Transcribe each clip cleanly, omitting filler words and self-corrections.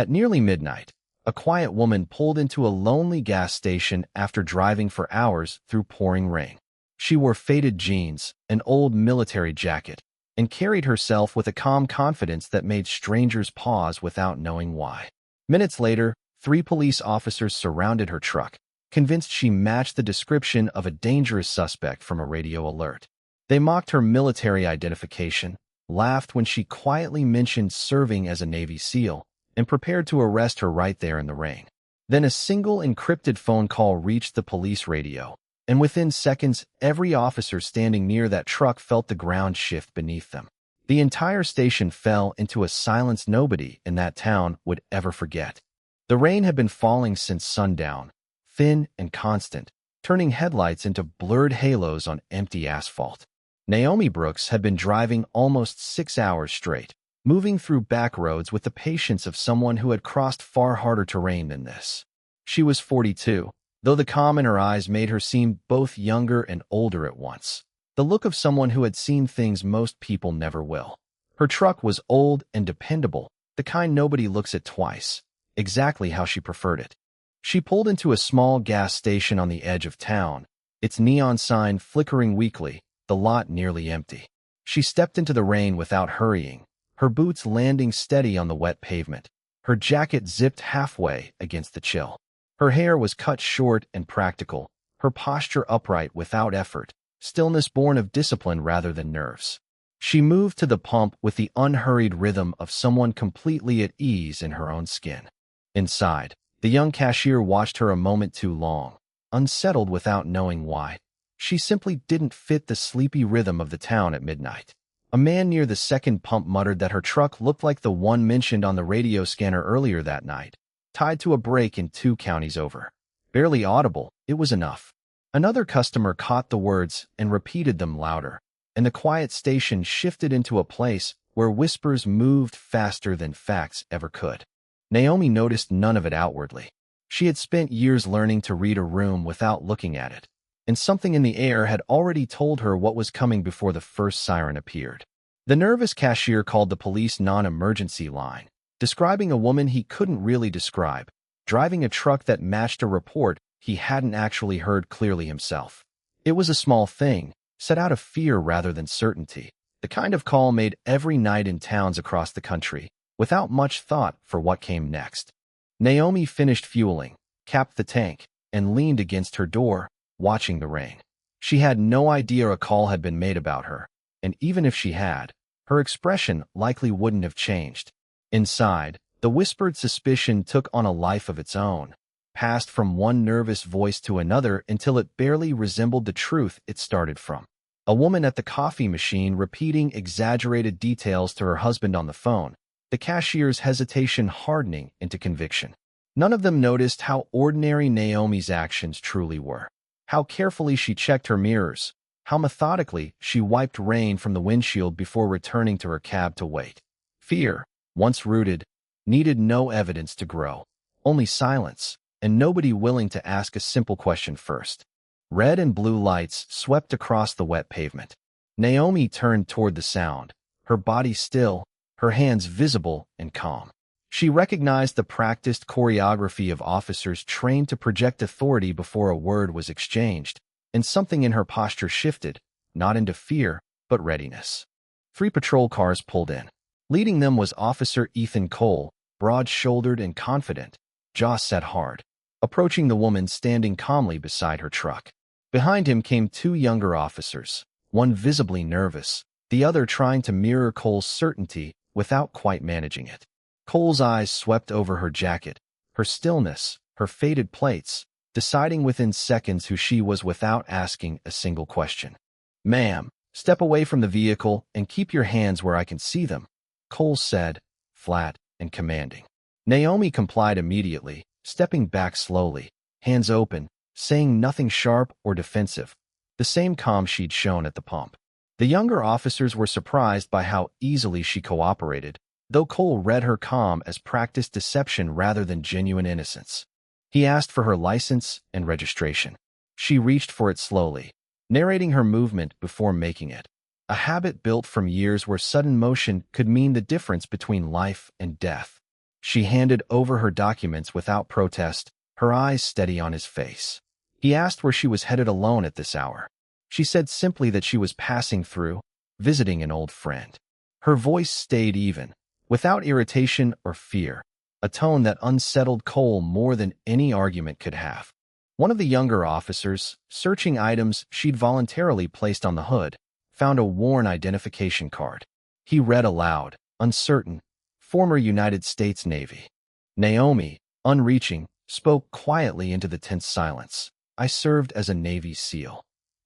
At nearly midnight, a quiet woman pulled into a lonely gas station after driving for hours through pouring rain. She wore faded jeans, an old military jacket, and carried herself with a calm confidence that made strangers pause without knowing why. Minutes later, 3 police officers surrounded her truck, convinced she matched the description of a dangerous suspect from a radio alert. They mocked her military identification, laughed when she quietly mentioned serving as a Navy SEAL, and prepared to arrest her right there in the rain. Then a single encrypted phone call reached the police radio, and within seconds, every officer standing near that truck felt the ground shift beneath them. The entire station fell into a silence nobody in that town would ever forget. The rain had been falling since sundown, thin and constant, turning headlights into blurred halos on empty asphalt. Naomi Brooks had been driving almost 6 hours straight, moving through back roads with the patience of someone who had crossed far harder terrain than this. She was 42, though the calm in her eyes made her seem both younger and older at once. The look of someone who had seen things most people never will. Her truck was old and dependable, the kind nobody looks at twice, exactly how she preferred it. She pulled into a small gas station on the edge of town, its neon sign flickering weakly, the lot nearly empty. She stepped into the rain without hurrying, her boots landing steady on the wet pavement, her jacket zipped halfway against the chill. Her hair was cut short and practical, her posture upright without effort, stillness born of discipline rather than nerves. She moved to the pump with the unhurried rhythm of someone completely at ease in her own skin. Inside, the young cashier watched her a moment too long, unsettled without knowing why. She simply didn't fit the sleepy rhythm of the town at midnight. A man near the second pump muttered that her truck looked like the one mentioned on the radio scanner earlier that night, tied to a brake in 2 counties over. Barely audible, it was enough. Another customer caught the words and repeated them louder, and the quiet station shifted into a place where whispers moved faster than facts ever could. Naomi noticed none of it outwardly. She had spent years learning to read a room without looking at it, and something in the air had already told her what was coming before the first siren appeared. The nervous cashier called the police non-emergency line, describing a woman he couldn't really describe, driving a truck that matched a report he hadn't actually heard clearly himself. It was a small thing, set out of fear rather than certainty, the kind of call made every night in towns across the country, without much thought for what came next. Naomi finished fueling, capped the tank, and leaned against her door, watching the rain. She had no idea a call had been made about her, and even if she had, her expression likely wouldn't have changed. Inside, the whispered suspicion took on a life of its own, passed from one nervous voice to another until it barely resembled the truth it started from. A woman at the coffee machine repeating exaggerated details to her husband on the phone, the cashier's hesitation hardening into conviction. None of them noticed how ordinary Naomi's actions truly were. How carefully she checked her mirrors, how methodically she wiped rain from the windshield before returning to her cab to wait. Fear, once rooted, needed no evidence to grow, only silence, and nobody willing to ask a simple question first. Red and blue lights swept across the wet pavement. Naomi turned toward the sound, her body still, her hands visible and calm. She recognized the practiced choreography of officers trained to project authority before a word was exchanged, and something in her posture shifted, not into fear, but readiness. 3 patrol cars pulled in. Leading them was Officer Ethan Cole, broad-shouldered and confident, jaw set hard, approaching the woman standing calmly beside her truck. Behind him came 2 younger officers, one visibly nervous, the other trying to mirror Cole's certainty without quite managing it. Cole's eyes swept over her jacket, her stillness, her faded plates, deciding within seconds who she was without asking a single question. "Ma'am, step away from the vehicle and keep your hands where I can see them," Cole said, flat and commanding. Naomi complied immediately, stepping back slowly, hands open, saying nothing sharp or defensive, the same calm she'd shown at the pump. The younger officers were surprised by how easily she cooperated, though Cole read her calm as practiced deception rather than genuine innocence. He asked for her license and registration. She reached for it slowly, narrating her movement before making it, a habit built from years where sudden motion could mean the difference between life and death. She handed over her documents without protest, her eyes steady on his face. He asked where she was headed alone at this hour. She said simply that she was passing through, visiting an old friend. Her voice stayed even, without irritation or fear, a tone that unsettled Cole more than any argument could have. One of the younger officers, searching items she'd voluntarily placed on the hood, found a worn identification card. He read aloud, uncertain, "Former United States Navy." Naomi, unreaching, spoke quietly into the tense silence. "I served as a Navy SEAL."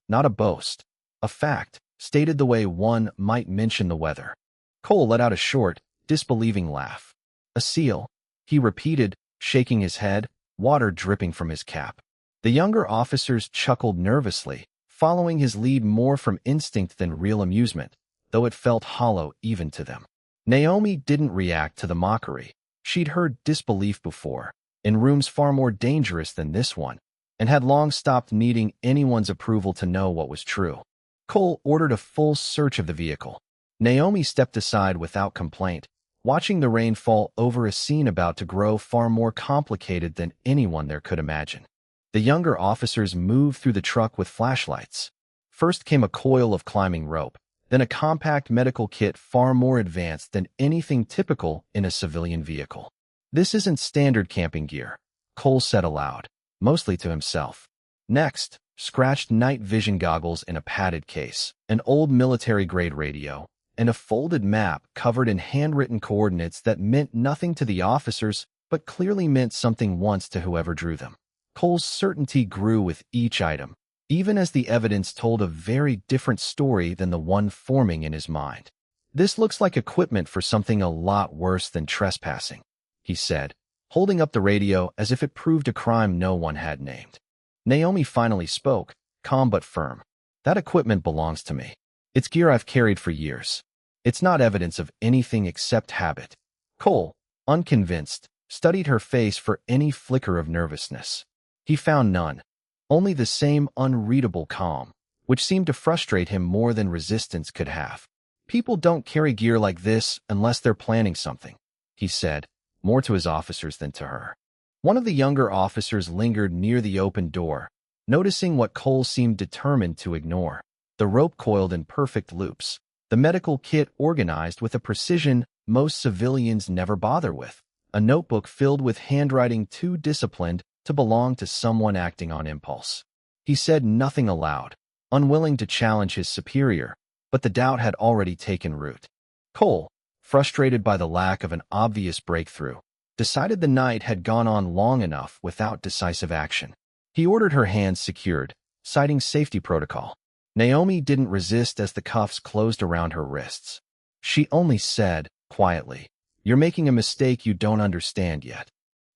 Not a boast, a fact, stated the way one might mention the weather. Cole let out a short, disbelieving laugh. "A SEAL," he repeated, shaking his head, water dripping from his cap. The younger officers chuckled nervously, following his lead more from instinct than real amusement, though it felt hollow even to them. Naomi didn't react to the mockery. She'd heard disbelief before, in rooms far more dangerous than this one, and had long stopped needing anyone's approval to know what was true. Cole ordered a full search of the vehicle. Naomi stepped aside without complaint, watching the rain fall over a scene about to grow far more complicated than anyone there could imagine. The younger officers moved through the truck with flashlights. First came a coil of climbing rope, then a compact medical kit far more advanced than anything typical in a civilian vehicle. "This isn't standard camping gear," Cole said aloud, mostly to himself. Next, scratched night vision goggles in a padded case, an old military-grade radio, and a folded map covered in handwritten coordinates that meant nothing to the officers but clearly meant something once to whoever drew them. Cole's certainty grew with each item, even as the evidence told a very different story than the one forming in his mind. "This looks like equipment for something a lot worse than trespassing," he said, holding up the radio as if it proved a crime no one had named. Naomi finally spoke, calm but firm. "That equipment belongs to me. It's gear I've carried for years. It's not evidence of anything except habit." Cole, unconvinced, studied her face for any flicker of nervousness. He found none, only the same unreadable calm, which seemed to frustrate him more than resistance could have. "People don't carry gear like this unless they're planning something," he said, more to his officers than to her. One of the younger officers lingered near the open door, noticing what Cole seemed determined to ignore. The rope coiled in perfect loops, the medical kit organized with a precision most civilians never bother with, a notebook filled with handwriting too disciplined to belong to someone acting on impulse. He said nothing aloud, unwilling to challenge his superior, but the doubt had already taken root. Cole, frustrated by the lack of an obvious breakthrough, decided the night had gone on long enough without decisive action. He ordered her hands secured, citing safety protocol. Naomi didn't resist as the cuffs closed around her wrists. She only said, quietly, "You're making a mistake you don't understand yet."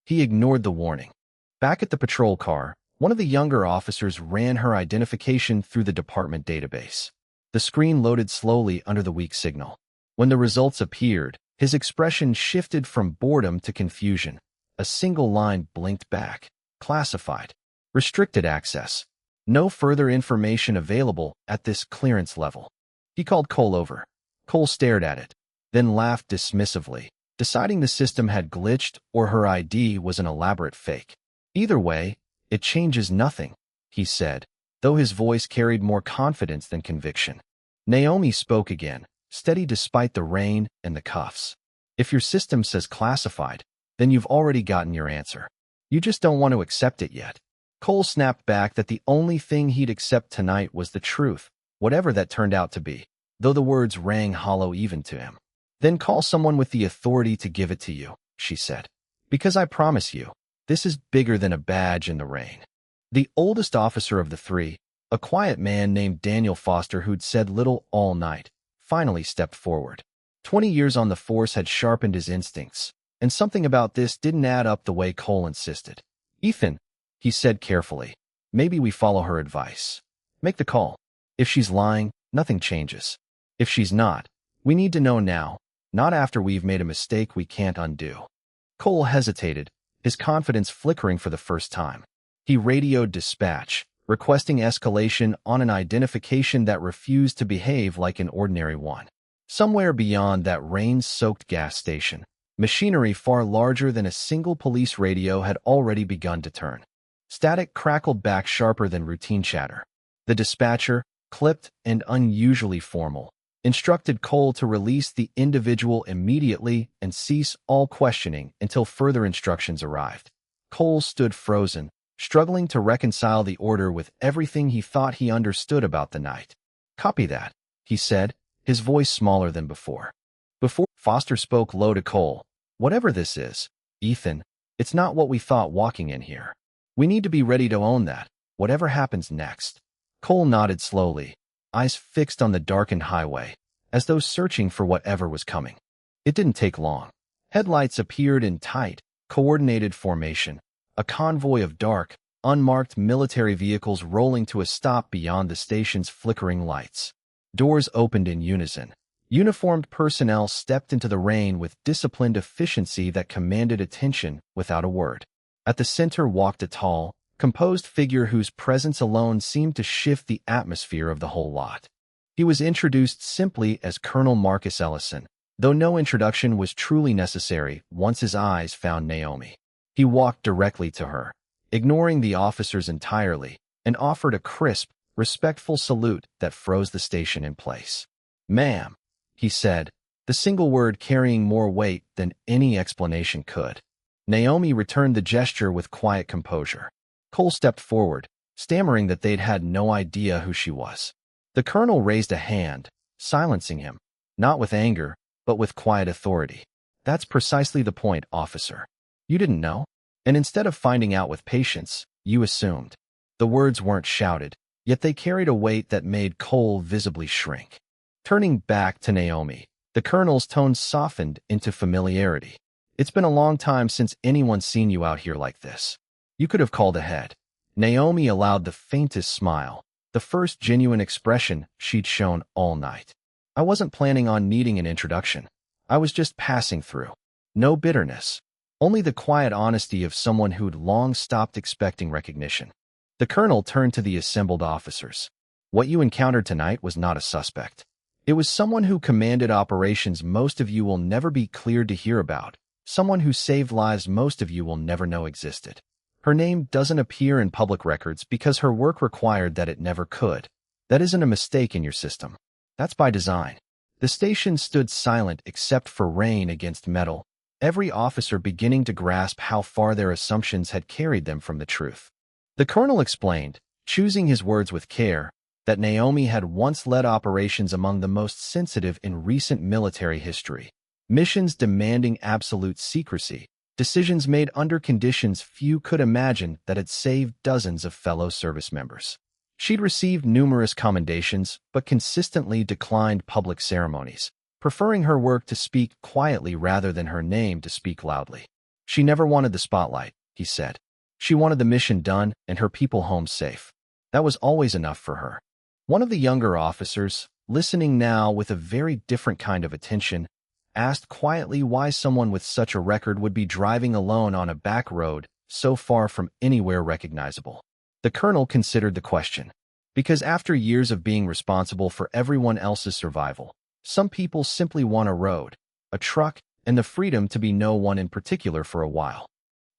He ignored the warning. Back at the patrol car, one of the younger officers ran her identification through the department database. The screen loaded slowly under the weak signal. When the results appeared, his expression shifted from boredom to confusion. A single line blinked back. "Classified. Restricted access. No further information available at this clearance level." He called Cole over. Cole stared at it, then laughed dismissively, deciding the system had glitched or her ID was an elaborate fake. "Either way, it changes nothing," he said, though his voice carried more confidence than conviction. Naomi spoke again, steady despite the rain and the cuffs. "If your system says classified, then you've already gotten your answer. You just don't want to accept it yet." Cole snapped back that the only thing he'd accept tonight was the truth, whatever that turned out to be, though the words rang hollow even to him. "Then call someone with the authority to give it to you," she said. "Because I promise you, this is bigger than a badge in the rain." The oldest officer of the three, a quiet man named Daniel Foster who'd said little all night, finally stepped forward. 20 years on the force had sharpened his instincts, and something about this didn't add up the way Cole insisted. "Ethan," he said carefully, "maybe we follow her advice. Make the call. If she's lying, nothing changes. If she's not, we need to know now, not after we've made a mistake we can't undo." Cole hesitated, his confidence flickering for the first time. He radioed dispatch, requesting escalation on an identification that refused to behave like an ordinary one. Somewhere beyond that rain-soaked gas station, Machinery far larger than a single police radio had already begun to turn. Static crackled back sharper than routine chatter. The dispatcher, clipped and unusually formal, instructed Cole to release the individual immediately and cease all questioning until further instructions arrived. Cole stood frozen, struggling to reconcile the order with everything he thought he understood about the night. "Copy that," he said, his voice smaller than before. Foster spoke low to Cole. "Whatever this is, Ethan, it's not what we thought walking in here. We need to be ready to own that, whatever happens next." Cole nodded slowly, eyes fixed on the darkened highway, as though searching for whatever was coming. It didn't take long. Headlights appeared in tight, coordinated formation, a convoy of dark, unmarked military vehicles rolling to a stop beyond the station's flickering lights. Doors opened in unison. Uniformed personnel stepped into the rain with disciplined efficiency that commanded attention without a word. At the center walked a tall, composed figure whose presence alone seemed to shift the atmosphere of the whole lot. He was introduced simply as Colonel Marcus Ellison, though no introduction was truly necessary once his eyes found Naomi. He walked directly to her, ignoring the officers entirely, and offered a crisp, respectful salute that froze the station in place. "Ma'am," he said, the single word carrying more weight than any explanation could. Naomi returned the gesture with quiet composure. Cole stepped forward, stammering that they'd had no idea who she was. The colonel raised a hand, silencing him, not with anger, but with quiet authority. "That's precisely the point, officer. You didn't know? And instead of finding out with patience, you assumed." The words weren't shouted, yet they carried a weight that made Cole visibly shrink. Turning back to Naomi, the colonel's tone softened into familiarity. "It's been a long time since anyone's seen you out here like this. You could have called ahead." Naomi allowed the faintest smile, the first genuine expression she'd shown all night. "I wasn't planning on needing an introduction. I was just passing through." No bitterness, only the quiet honesty of someone who'd long stopped expecting recognition. The colonel turned to the assembled officers. "What you encountered tonight was not a suspect. It was someone who commanded operations most of you will never be cleared to hear about, someone who saved lives most of you will never know existed. Her name doesn't appear in public records because her work required that it never could. That isn't a mistake in your system. That's by design." The station stood silent except for rain against metal, every officer beginning to grasp how far their assumptions had carried them from the truth. The colonel explained, choosing his words with care, that Naomi had once led operations among the most sensitive in recent military history. Missions demanding absolute secrecy, decisions made under conditions few could imagine that had saved dozens of fellow service members. She'd received numerous commendations, but consistently declined public ceremonies, preferring her work to speak quietly rather than her name to speak loudly. She never wanted the spotlight, he said. She wanted the mission done and her people home safe. That was always enough for her. One of the younger officers, listening now with a very different kind of attention, asked quietly why someone with such a record would be driving alone on a back road so far from anywhere recognizable. The colonel considered the question. Because after years of being responsible for everyone else's survival, some people simply want a road, a truck, and the freedom to be no one in particular for a while.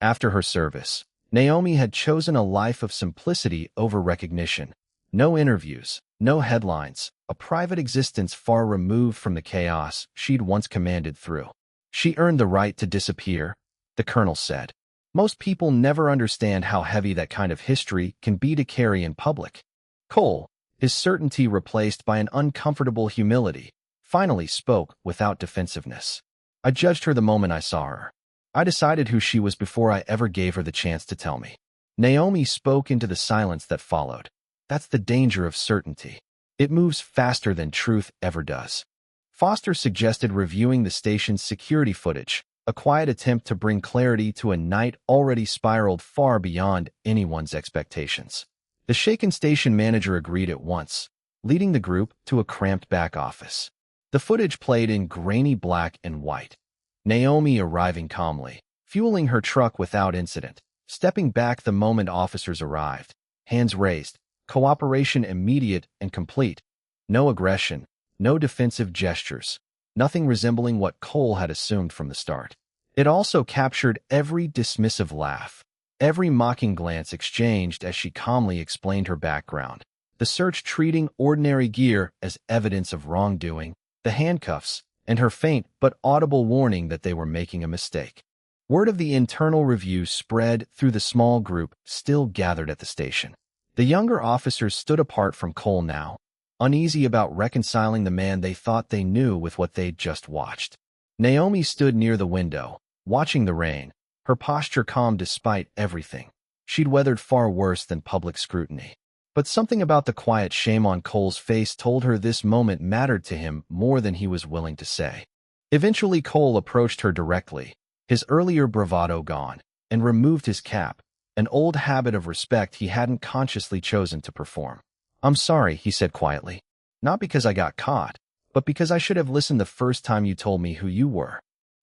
After her service, Naomi had chosen a life of simplicity over recognition. No interviews, no headlines, a private existence far removed from the chaos she'd once commanded through. She earned the right to disappear, the colonel said. Most people never understand how heavy that kind of history can be to carry in public. Cole, his certainty replaced by an uncomfortable humility, finally spoke without defensiveness. I judged her the moment I saw her. I decided who she was before I ever gave her the chance to tell me. Naomi spoke into the silence that followed. That's the danger of certainty. It moves faster than truth ever does. Foster suggested reviewing the station's security footage, a quiet attempt to bring clarity to a night already spiraled far beyond anyone's expectations. The shaken station manager agreed at once, leading the group to a cramped back office. The footage played in grainy black and white. Naomi arriving calmly, fueling her truck without incident, stepping back the moment officers arrived, hands raised, cooperation immediate and complete. No aggression, no defensive gestures, nothing resembling what Cole had assumed from the start. It also captured every dismissive laugh, every mocking glance exchanged as she calmly explained her background, the search treating ordinary gear as evidence of wrongdoing, the handcuffs, and her faint but audible warning that they were making a mistake. Word of the internal review spread through the small group still gathered at the station. The younger officers stood apart from Cole now, uneasy about reconciling the man they thought they knew with what they'd just watched. Naomi stood near the window, watching the rain, her posture calm despite everything. She'd weathered far worse than public scrutiny. But something about the quiet shame on Cole's face told her this moment mattered to him more than he was willing to say. Eventually, Cole approached her directly, his earlier bravado gone, and removed his cap, an old habit of respect he hadn't consciously chosen to perform. "I'm sorry," he said quietly. "Not because I got caught, but because I should have listened the first time you told me who you were."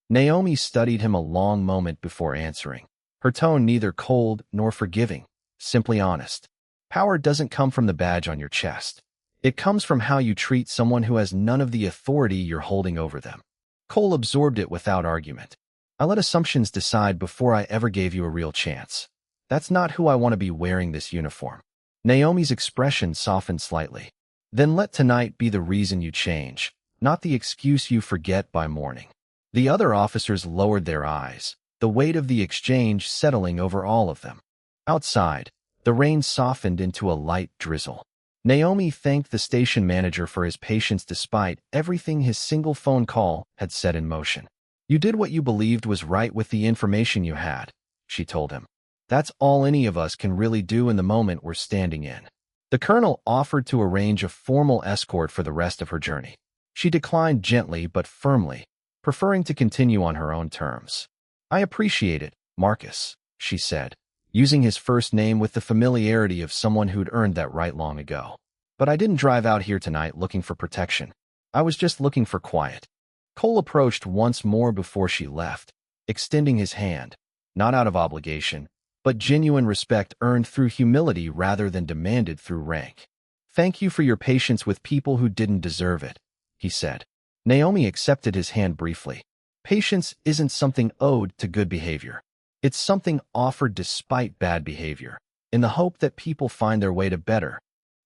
Naomi studied him a long moment before answering, her tone neither cold nor forgiving, simply honest. Power doesn't come from the badge on your chest. It comes from how you treat someone who has none of the authority you're holding over them. Cole absorbed it without argument. "I let assumptions decide before I ever gave you a real chance. That's not who I want to be wearing this uniform." Naomi's expression softened slightly. "Then let tonight be the reason you change, not the excuse you forget by morning." The other officers lowered their eyes, the weight of the exchange settling over all of them. Outside, the rain softened into a light drizzle. Naomi thanked the station manager for his patience despite everything his single phone call had set in motion. "You did what you believed was right with the information you had," she told him. "That's all any of us can really do in the moment we're standing in." The colonel offered to arrange a formal escort for the rest of her journey. She declined gently but firmly, preferring to continue on her own terms. "I appreciate it, Marcus," she said, using his first name with the familiarity of someone who'd earned that right long ago. "But I didn't drive out here tonight looking for protection. I was just looking for quiet." Cole approached once more before she left, extending his hand, not out of obligation, but genuine respect earned through humility rather than demanded through rank. "Thank you for your patience with people who didn't deserve it," he said. Naomi accepted his hand briefly. Patience isn't something owed to good behavior. It's something offered despite bad behavior, in the hope that people find their way to better.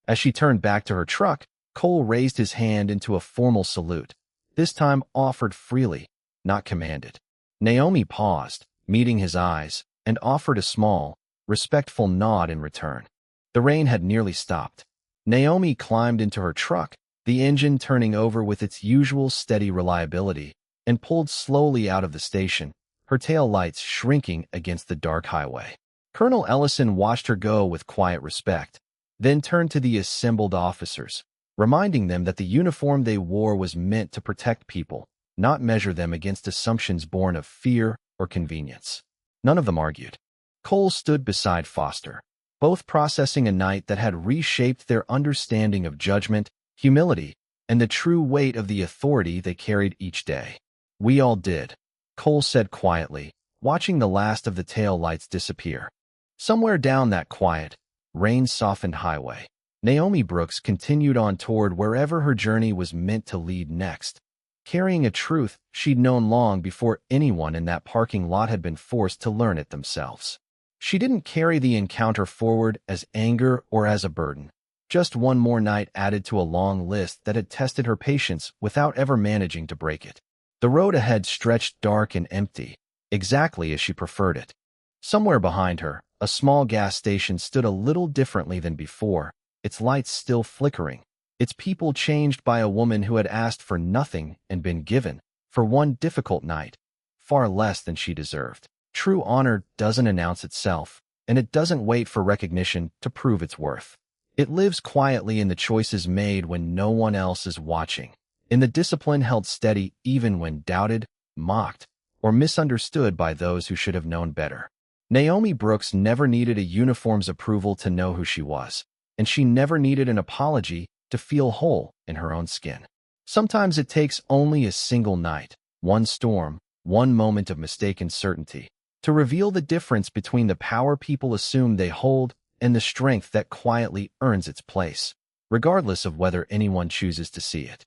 As she turned back to her truck, Cole raised his hand into a formal salute, this time offered freely, not commanded. Naomi paused, meeting his eyes, and offered a small, respectful nod in return. The rain had nearly stopped. Naomi climbed into her truck, the engine turning over with its usual steady reliability, and pulled slowly out of the station, her tail lights shrinking against the dark highway. Colonel Ellison watched her go with quiet respect, then turned to the assembled officers, reminding them that the uniform they wore was meant to protect people, not measure them against assumptions born of fear or convenience. None of them argued. Cole stood beside Foster, both processing a night that had reshaped their understanding of judgment, humility, and the true weight of the authority they carried each day. "We all did," Cole said quietly, watching the last of the tail lights disappear. Somewhere down that quiet, rain-softened highway, Naomi Brooks continued on toward wherever her journey was meant to lead next, carrying a truth she'd known long before anyone in that parking lot had been forced to learn it themselves. She didn't carry the encounter forward as anger or as a burden, just one more night added to a long list that had tested her patience without ever managing to break it. The road ahead stretched dark and empty, exactly as she preferred it. Somewhere behind her, a small gas station stood a little differently than before, its lights still flickering, its people changed by a woman who had asked for nothing and been given, for one difficult night, far less than she deserved. True honor doesn't announce itself, and it doesn't wait for recognition to prove its worth. It lives quietly in the choices made when no one else is watching, in the discipline held steady even when doubted, mocked, or misunderstood by those who should have known better. Naomi Brooks never needed a uniform's approval to know who she was, and she never needed an apology to feel whole in her own skin. Sometimes it takes only a single night, one storm, one moment of mistaken certainty, to reveal the difference between the power people assume they hold and the strength that quietly earns its place, regardless of whether anyone chooses to see it.